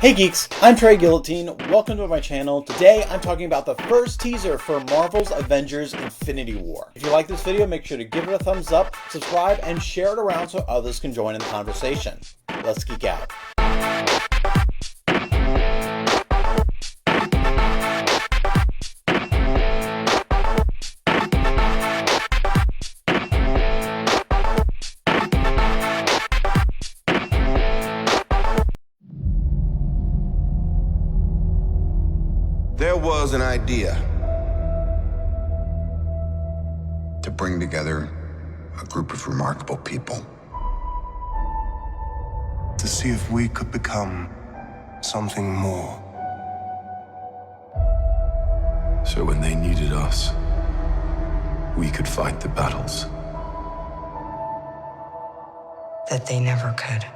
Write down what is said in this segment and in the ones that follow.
Hey geeks, I'm Trey Guillotine. Welcome to my channel. Today I'm talking about the first teaser for Marvel's Avengers Infinity War. If you like this video, make sure to give it a thumbs up, subscribe, and share it around so others can join in the conversation. Let's geek out. There was an idea to bring together a group of remarkable people. To see if we could become something more. So when they needed us, we could fight the battles that they never could.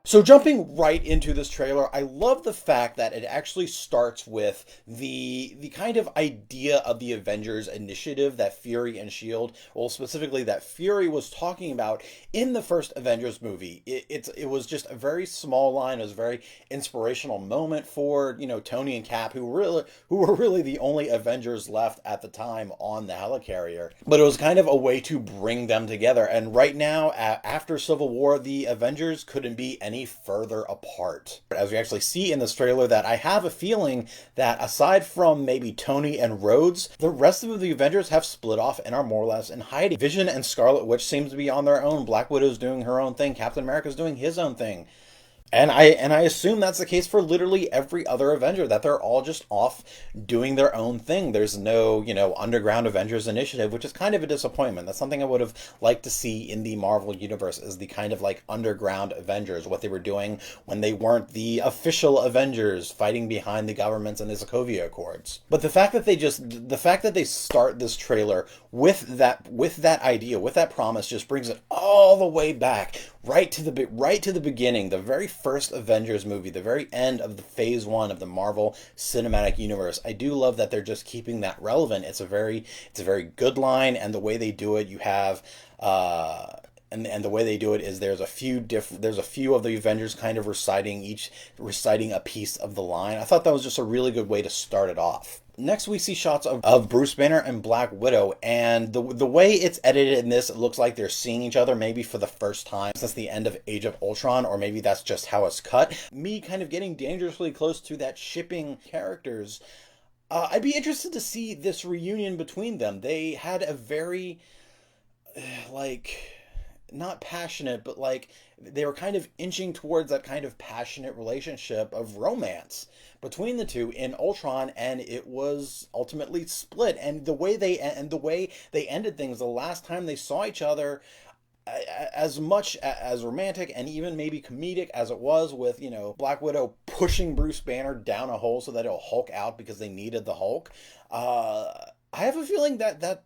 So jumping right into this trailer, I love the fact that it actually starts with the kind of idea of the Avengers Initiative that Fury and S.H.I.E.L.D., well, specifically that Fury was talking about in the first Avengers movie. It was just a very small line. It was a very inspirational moment for, Tony and Cap, who were really the only Avengers left at the time on the helicarrier. But it was kind of a way to bring them together. And right now, after Civil War, the Avengers couldn't be any further apart. As we actually see in this trailer, that I have a feeling that aside from maybe Tony and Rhodes, the rest of the Avengers have split off and are more or less in hiding. Vision and Scarlet Witch seems to be on their own. Black Widow's doing her own thing. Captain America's doing his own thing. And I assume that's the case for literally every other Avenger, that they're all just off doing their own thing. There's no, underground Avengers Initiative, which is kind of a disappointment. That's something I would have liked to see in the Marvel Universe, is the kind of like underground Avengers, what they were doing when they weren't the official Avengers fighting behind the governments and the Sokovia Accords. But the fact that they start this trailer with that idea, with that promise, just brings it all the way back right to the beginning, the very first Avengers movie, the very end of the phase 1 of the Marvel Cinematic Universe. I do love that they're just keeping that relevant. It's a very good line, and the way they do it, you have and the way they do it is there's a few of the Avengers kind of reciting a piece of the line. I thought that was just a really good way to start it off. Next, we see shots of Bruce Banner and Black Widow, and the way it's edited in this, it looks like they're seeing each other maybe for the first time since the end of Age of Ultron, or maybe that's just how it's cut. Me kind of getting dangerously close to that shipping characters. I'd be interested to see this reunion between them. They had a very, not passionate, but they were kind of inching towards that kind of passionate relationship of romance between the two in Ultron, and it was ultimately split. And the way they ended things, the last time they saw each other, as much as romantic and even maybe comedic as it was, with Black Widow pushing Bruce Banner down a hole so that he'll Hulk out because they needed the Hulk, I have a feeling that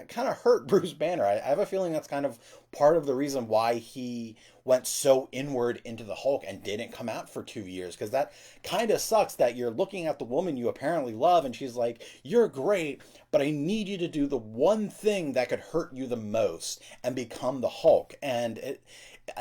kind of hurt Bruce Banner. I have a feeling that's kind of part of the reason why he went so inward into the Hulk and didn't come out for 2 years, because that kind of sucks that you're looking at the woman you apparently love and she's like, you're great, but I need you to do the one thing that could hurt you the most and become the Hulk. And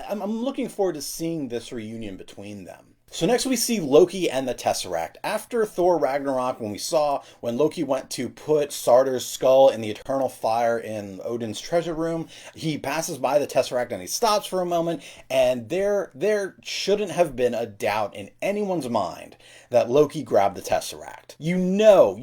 I'm looking forward to seeing this reunion between them. So next we see Loki and the Tesseract. After Thor Ragnarok, when Loki went to put Sartor's skull in the eternal fire in Odin's treasure room, he passes by the Tesseract and he stops for a moment, and there shouldn't have been a doubt in anyone's mind that Loki grabbed the Tesseract. You know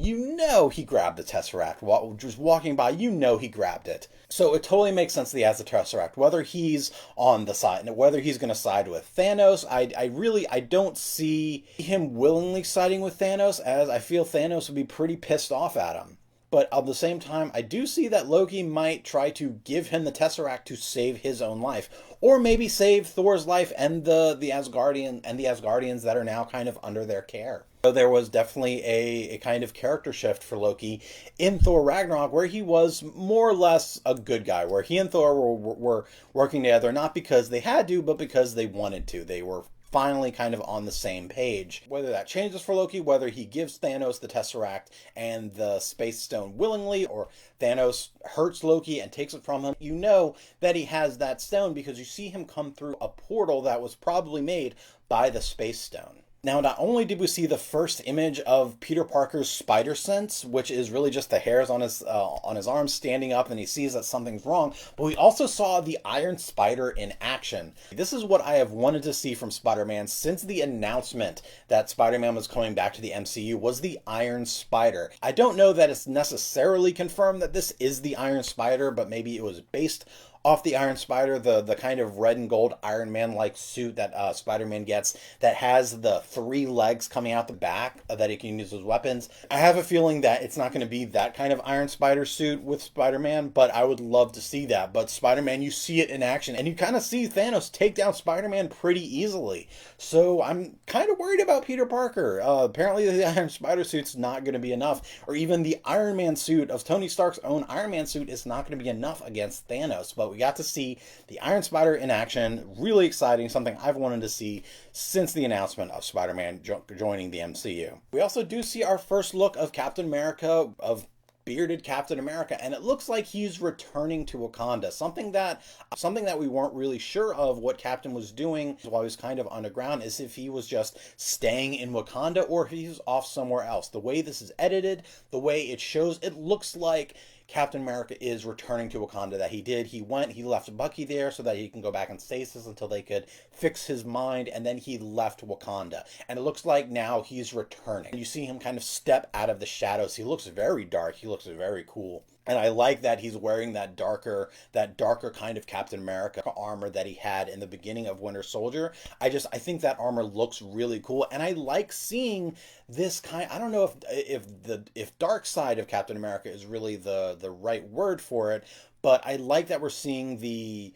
he grabbed the Tesseract. Just walking by, he grabbed it. So it totally makes sense that he has the Tesseract, whether he's on the side, whether he's going to side with Thanos. I don't see him willingly siding with Thanos, as I feel Thanos would be pretty pissed off at him. But at the same time, I do see that Loki might try to give him the Tesseract to save his own life, or maybe save Thor's life and the Asgardians that are now kind of under their care. So there was definitely a kind of character shift for Loki in Thor Ragnarok, where he was more or less a good guy, where he and Thor were working together, not because they had to, but because they wanted to. They were finally kind of on the same page. Whether that changes for Loki, whether he gives Thanos the Tesseract and the Space Stone willingly, or Thanos hurts Loki and takes it from him, you know that he has that stone because you see him come through a portal that was probably made by the Space Stone. Now, not only did we see the first image of Peter Parker's spider sense, which is really just the hairs on his arms standing up and he sees that something's wrong, but we also saw the Iron Spider in action. This is what I have wanted to see from Spider-Man since the announcement that Spider-Man was coming back to the MCU, was the Iron Spider. I don't know that it's necessarily confirmed that this is the Iron Spider, but maybe it was based off the Iron Spider, the kind of red and gold Iron Man-like suit that Spider-Man gets that has the 3 legs coming out the back that he can use as weapons. I have a feeling that it's not going to be that kind of Iron Spider suit with Spider-Man, but I would love to see that. But Spider-Man, you see it in action, and you kind of see Thanos take down Spider-Man pretty easily. So I'm kind of worried about Peter Parker. Apparently the Iron Spider suit's not going to be enough, or even the Iron Man suit of Tony Stark's own Iron Man suit is not going to be enough against Thanos. But we got to see the Iron Spider in action. Really exciting, something I've wanted to see since the announcement of Spider-Man joining the MCU. We also do see our first look of Captain America, of bearded Captain America, and it looks like he's returning to Wakanda. Something that we weren't really sure of what Captain was doing while he was kind of underground, is if he was just staying in Wakanda or if he was off somewhere else. The way this is edited, the way it shows, it looks like Captain America is returning to Wakanda. That he left Bucky there so that he can go back in stasis until they could fix his mind, and then he left Wakanda. And it looks like now he's returning. You see him kind of step out of the shadows. He looks very dark. He looks very cool. And I like that he's wearing that darker kind of Captain America armor that he had in the beginning of Winter Soldier. I think that armor looks really cool, and I like seeing this kind. I don't know if dark side of Captain America is really the right word for it, but I like that we're seeing the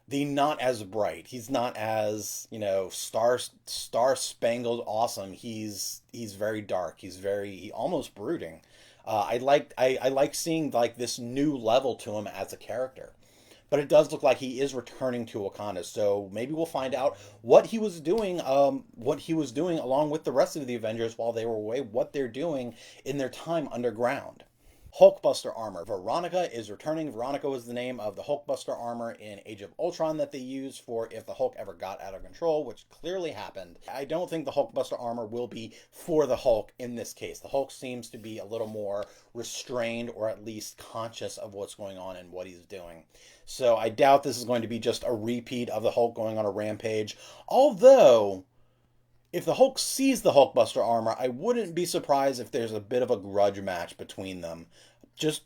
not as bright. He's not as, star spangled awesome. He's very dark. He almost brooding. I like seeing like this new level to him as a character. But it does look like he is returning to Wakanda, so maybe we'll find out what he was doing along with the rest of the Avengers while they were away, what they're doing in their time underground. Hulkbuster armor. Veronica is returning. Veronica was the name of the Hulkbuster armor in Age of Ultron that they used for if the Hulk ever got out of control, which clearly happened. I don't think the Hulkbuster armor will be for the Hulk in this case. The Hulk seems to be a little more restrained, or at least conscious of what's going on and what he's doing. So I doubt this is going to be just a repeat of the Hulk going on a rampage. Although, if the Hulk sees the Hulkbuster armor, I wouldn't be surprised if there's a bit of a grudge match between them. Just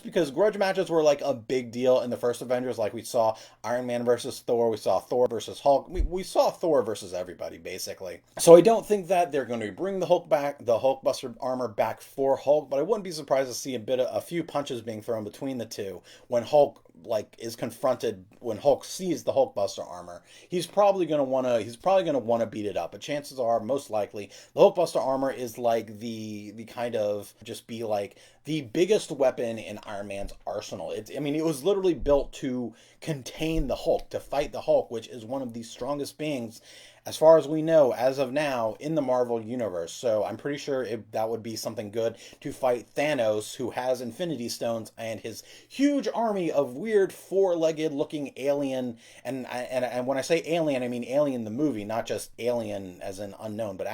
because grudge matches were like a big deal in the first Avengers. Like we saw Iron Man versus Thor, we saw Thor versus Hulk, we saw Thor versus everybody basically. So I don't think that they're going to bring the Hulkbuster armor back for Hulk, but I wouldn't be surprised to see a few punches being thrown between the two when Hulk is confronted. When Hulk sees the Hulkbuster armor, he's probably going to want to beat it up. But chances are, most likely, the Hulkbuster armor is like the kind of just be like the biggest weapon in Iron Man's arsenal. It was literally built to contain the Hulk, to fight the Hulk, which is one of the strongest beings, as far as we know, as of now, in the Marvel Universe. So I'm pretty sure that would be something good to fight Thanos, who has Infinity Stones, and his huge army of weird four-legged looking alien, and when I say alien, I mean alien the movie, not just alien as in unknown, but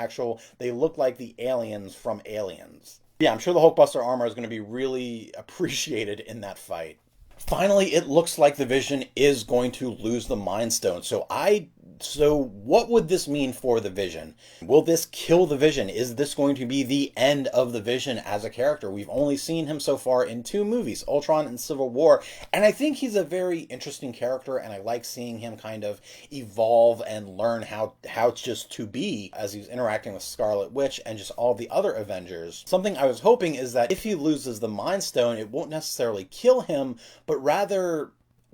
they look like the aliens from Aliens. Yeah, I'm sure the Hulkbuster armor is going to be really appreciated in that fight. Finally, it looks like the Vision is going to lose the Mind Stone. So what would this mean for the Vision? Will this kill the Vision? Is this going to be the end of the Vision as a character? We've only seen him so far in 2 movies, Ultron and Civil War, and I think he's a very interesting character, and I like seeing him kind of evolve and learn how just to be as he's interacting with Scarlet Witch and just all the other Avengers. Something I was hoping is that if he loses the Mind Stone, it won't necessarily kill him, but rather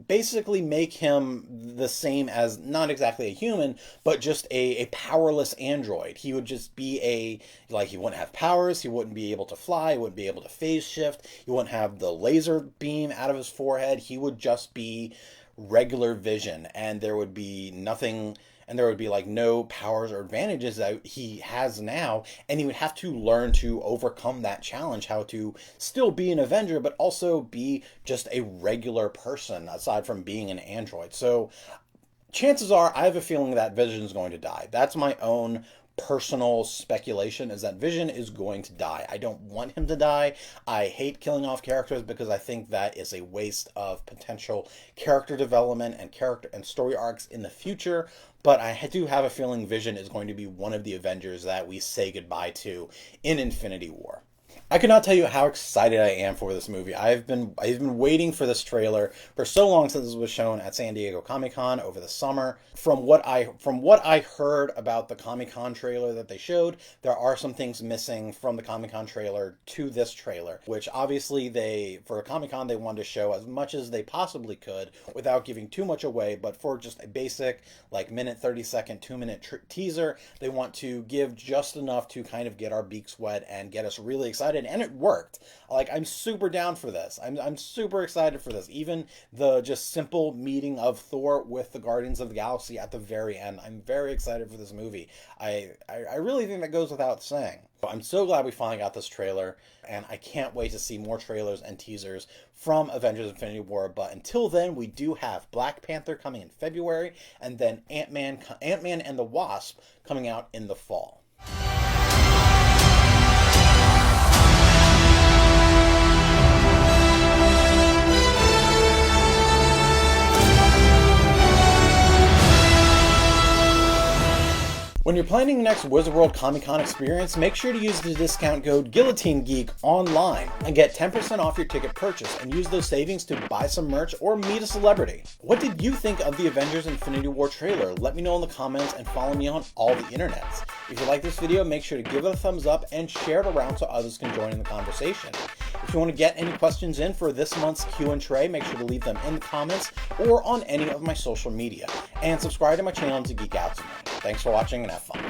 basically make him the same as, not exactly a human, but just a powerless android. He would just be he wouldn't have powers, he wouldn't be able to fly, he wouldn't be able to phase shift, he wouldn't have the laser beam out of his forehead, he would just be regular Vision, and there would be nothing and there would be like no powers or advantages that he has now, and he would have to learn to overcome that challenge, how to still be an Avenger but also be just a regular person aside from being an android. So chances are, I have a feeling that Vision is going to die. That's my own personal speculation, is that Vision is going to die. I don't want him to die. I hate killing off characters because I think that is a waste of potential character development and character and story arcs in the future. But I do have a feeling Vision is going to be one of the Avengers that we say goodbye to in Infinity War. I cannot tell you how excited I am for this movie. I've been waiting for this trailer for so long, since it was shown at San Diego Comic-Con over the summer. From what I heard about the Comic-Con trailer that they showed, there are some things missing from the Comic-Con trailer to this trailer, which obviously for Comic-Con they wanted to show as much as they possibly could without giving too much away, but for just a basic like minute 30-second 2-minute teaser, they want to give just enough to kind of get our beaks wet and get us really excited. And it worked. Like, I'm super down for this. I'm super excited for this. Even the just simple meeting of Thor with the Guardians of the Galaxy at the very end. I'm very excited for this movie. I really think that goes without saying. I'm so glad we finally got this trailer, and I can't wait to see more trailers and teasers from Avengers Infinity War. But until then, we do have Black Panther coming in February, and then Ant-Man and the Wasp coming out in the fall. When you're planning your next Wizard World Comic Con experience, make sure to use the discount code GuillotineGeek online and get 10% off your ticket purchase, and use those savings to buy some merch or meet a celebrity. What did you think of the Avengers Infinity War trailer? Let me know in the comments and follow me on all the internets. If you like this video, make sure to give it a thumbs up and share it around so others can join in the conversation. If you want to get any questions in for this month's Q&A, make sure to leave them in the comments or on any of my social media. And subscribe to my channel to geek out to me. Thanks for watching and have fun.